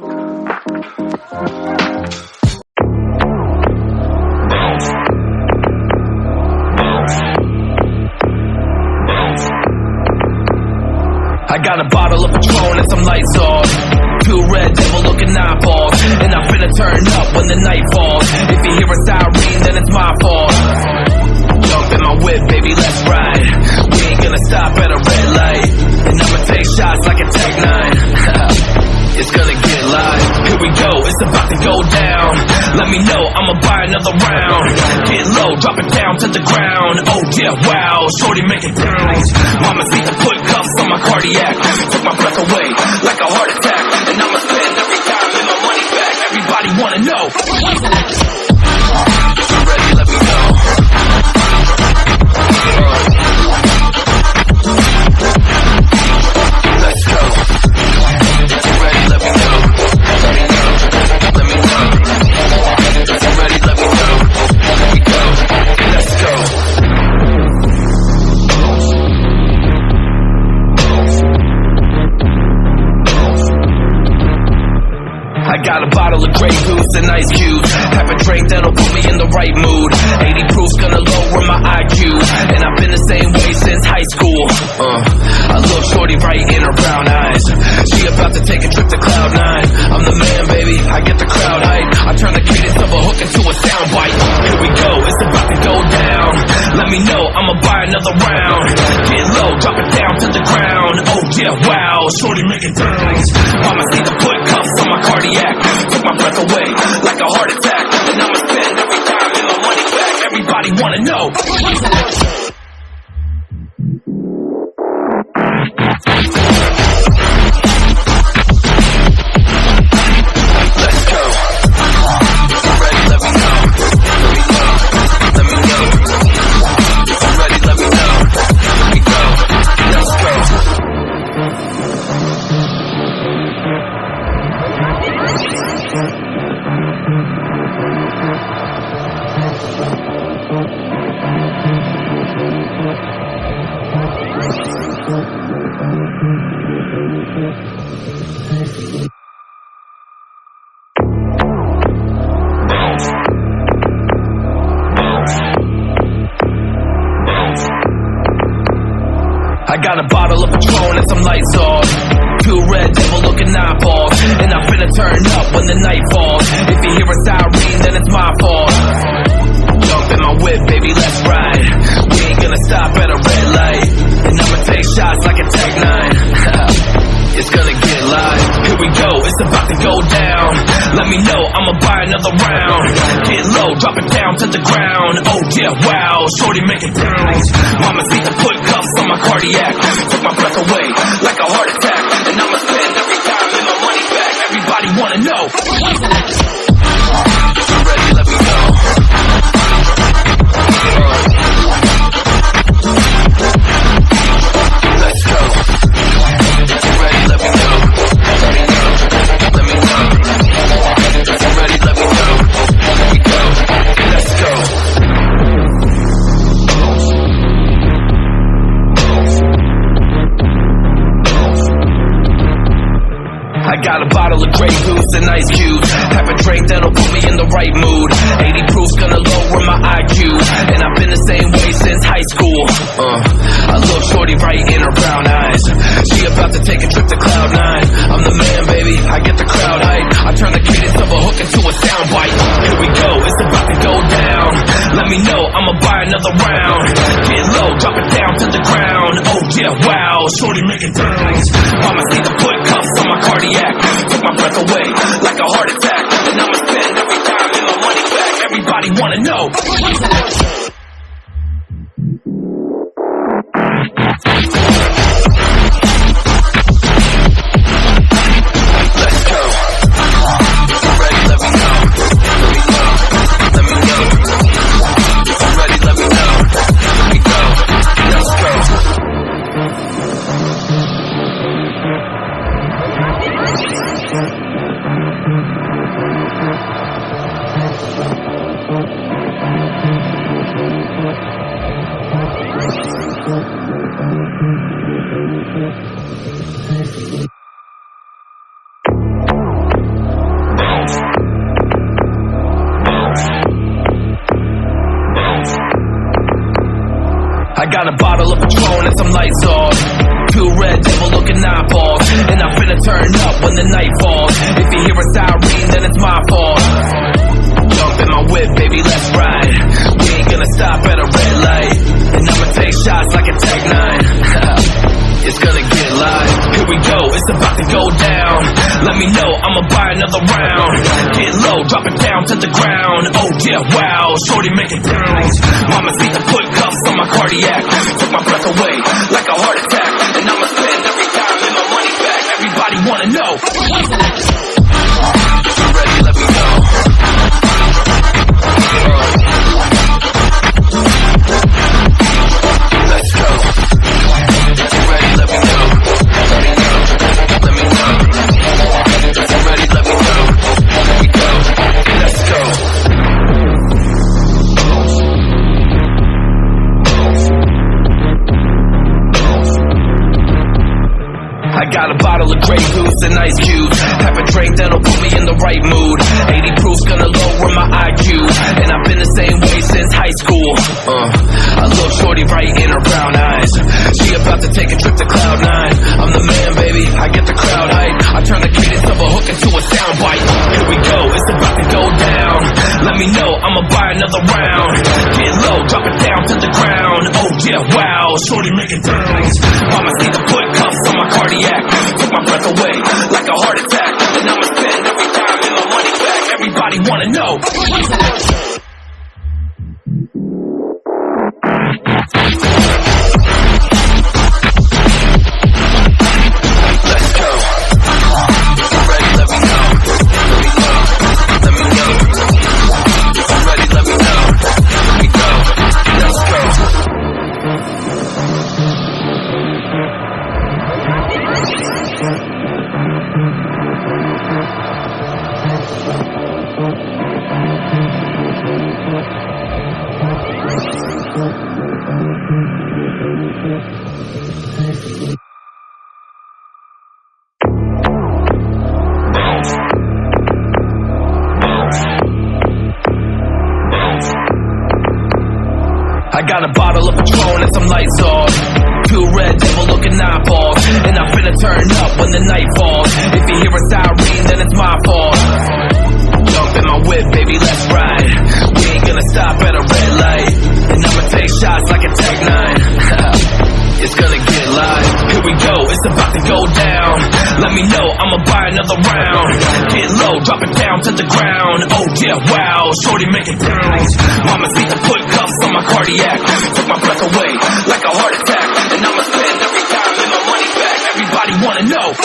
I got a bottle of Patron and some lights off, 2 red devil looking eyeballs, and I'm finna turn up when the night falls. If you hear a siren, then it's my fault. Jump in my whip, baby, let's ride. We ain't gonna stop at a red light, and I'ma take shots like a Tech 9. It's gonna get live. Here we go, it's about to go down. Let me know, I'ma buy another round. Get low, drop it down to the ground. Oh yeah, wow, shorty make it bounce. Mama see the put cuffs on my cardiac. Took my breath away like a heart attack. And I'ma spend every dime and my money back. Everybody wanna know. If you're ready, let me know. Let's go. If you're ready, let me know. Let me know. Let me know. If you're ready, let me know. Here we go. Let's go. I got a bottle of Grey Goose and ice cubes. Have a drink that'll put me in the right mood. 80 proof's gonna lower my IQ, and I've been the same way since high school. A little shorty right in her brown eyes. She about to take a trip to Cloud 9. I'm the man, baby, I get the crowd hype. I turn the cadence of a hook into a soundbite. Here we go, it's about to go down. Let me know, I'ma buy another round. Get low, drop it down to the ground. Oh yeah, wow, shorty make it bounce. Mama see the put cuffs on my cardiac. Took my breath away like a heart attack. And I'ma spend every dime and my money back. Everybody wanna know. Let's go. If you're ready, let me know. Let me know. Let me know. If you're ready, let me know. Here we go. Let's go. I got a bottle of Patron and some lights off, 2 red devil looking eyeballs, and I'm finna turn up when the night falls. If you hear a siren, then it's my fault. Jump in my whip, baby, let's ride. We ain't gonna stop at a red light, and I'ma take shots like a Tech 9. It's gonna get live. Here we go, it's about to go down. Let me know, I'ma buy another round. Get low, drop it down to the ground. Oh yeah, wow, shorty make it bounce. Mama see the put cuffs on my cardiac. Took my breath away like a heart attack. And I'ma spend every dime and my money back. Everybody wanna know. If you're ready, let me know. Let's go. If you're ready, let me know. Let me know. Let me know. If you're ready, let me know. Here we go. Let's go. I got a bottle of Grey Goose and ice cubes. Have a drink that'll put me in the right mood. 80 proof's gonna lower my IQ, and I've been the same way since high school. A little shorty right in her brown eyes. She about to take a trip to Cloud 9. I'm the man, baby, I get the crowd hype. I turn the cadence of a hook into a soundbite. Here we go, it's about to go down. Let me know, I'ma buy another round. Get low, drop it down to the ground. Oh yeah, wow, shorty make it bounce. Mama see the put cuffs on my cardiac. Took my breath away like a heart attack. And I'ma spend every dime and my money back. Everybody wanna know. Let's go. If you're ready, let me know. Let me know. Let me know. If you're ready, let me know. Here we go. Let's go. I got a bottle of Patron and some lights off. Two red devil looking eyeballs, and I'm finna turn up when the night falls. If you hear a siren, then it's my fault. Jump in my whip, baby, let's ride. We ain't gonna stop at a red light, and I'ma take shots like a Tech 9. It's gonna get live. Here we go, it's about to go down. Let me know, I'ma buy another round. Get low, drop it down to the ground. Oh yeah, wow, shorty make it bounce. Mama see the put cuffs on my cardiac. Took my breath away like a heart attack. And I'ma spend every dime and my money back. Everybody wanna know. If you're ready, let me know. Let's go. If you're ready, let me know. Let me know. Let me know. If you're ready, let me know. Here we go. Let's go. I got a bottle of Grey Goose and ice cubes. Have a drink that'll put me in the right mood. 80 proof's gonna lower my IQ, and I've been the same way since high school. A little shorty right in her brown eyes. She about to take a trip to Cloud 9. I'm the man, baby, I get the crowd hype. I turn the cadence of a hook into a soundbite. Here we go, it's about to go down. Let me know, I'ma buy another round. Get low, drop it down to the ground. Oh yeah, wow, shorty make it bounce. Mama see the put cuffs on my cardiac. Took my breath away like a heart attack. And I'ma spend every dime and my money back. Everybody wanna know. Let's go. If you're ready, let me know. Let me know. Let me know. If you're ready, let me know. Here we go. Let's go. I got a bottle of Patron and some lights off. Two red devil looking eyeballs, and I'm finna turn up when the night falls. If you hear a siren, then it's my fault. Jump in my whip, baby, let's ride. We ain't gonna stop at a red light, and I'ma take shots like a Tech 9. It's gonna get live. Here we go, it's about to go down. Let me know, I'ma buy another round. Get low, drop it down to the ground. Oh yeah, wow, shorty make it bounce. Mama see the put cuffs on my cardiac. Took my breath away like a heart attack. And I'ma spend every dime and my money back. Everybody wanna know.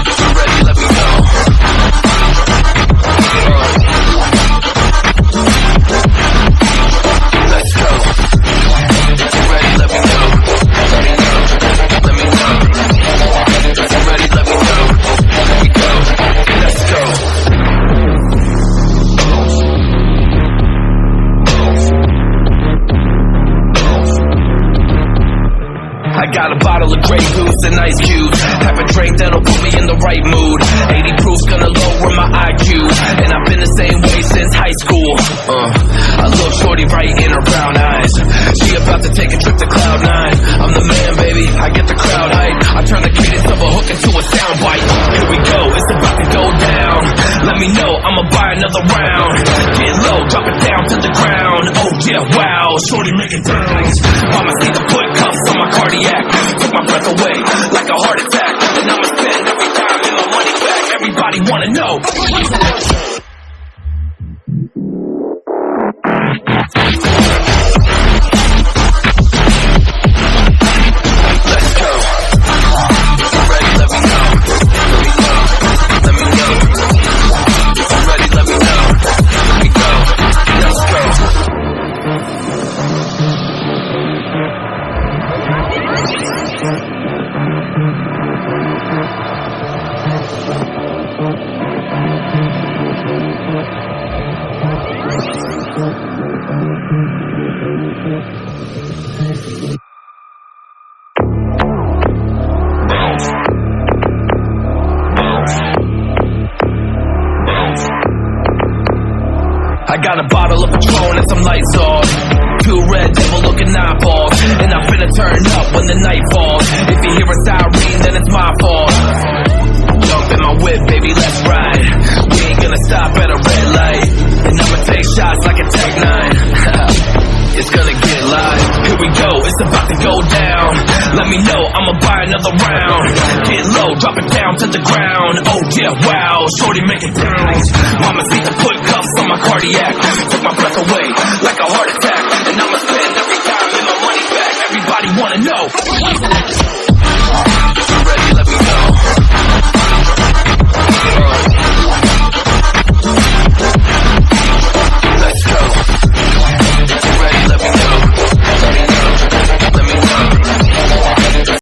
If you're ready, let me know. Let's go. If you're ready, let me know. Let me know. Let me know. If you're ready, let me know. Here we go. Let's go. I got a bottle of Grey Goose and ice cubes. Have a drink that'll put me in the right mood. 80 proof's gonna lower my IQ, and I've been the same way since high school. A little shorty right in her brown eyes. She about to take a trip to Cloud 9. I'm the man, baby, I get the crowd hype. I turn the cadence of a hook into a soundbite. Here we go, it's about to go down. Let me know, I'ma buy another round. Get low, drop it down to the ground. Oh yeah, wow, shorty make it bounce. Mama see the put cuffs on my cardiac. Took my breath away like a heart attack. And I'ma spend every dime and my money back. Everybody wanna know. Let's go. If you're ready, let me know. Let me know. Let me know. If you're ready, let me know. Here we go. Let's go. I got a bottle of Patron and some lights off. Two red devil looking eyeballs, and I'm finna turn up when the night falls. If you hear a siren, then it's my fault. Jump in my whip, baby, let's ride. We ain't gonna stop at a red light, and I'ma take shots like a Tech 9. It's gonna get live. Here we go, it's about to go down. Let me know, I'ma buy another round. Get low, drop it down to the ground. Oh yeah, wow, shorty make it down. Mama see the put cuffs on my cardiac. Took my breath away like a heart attack. And I'ma spend every time with my money back. Everybody wanna know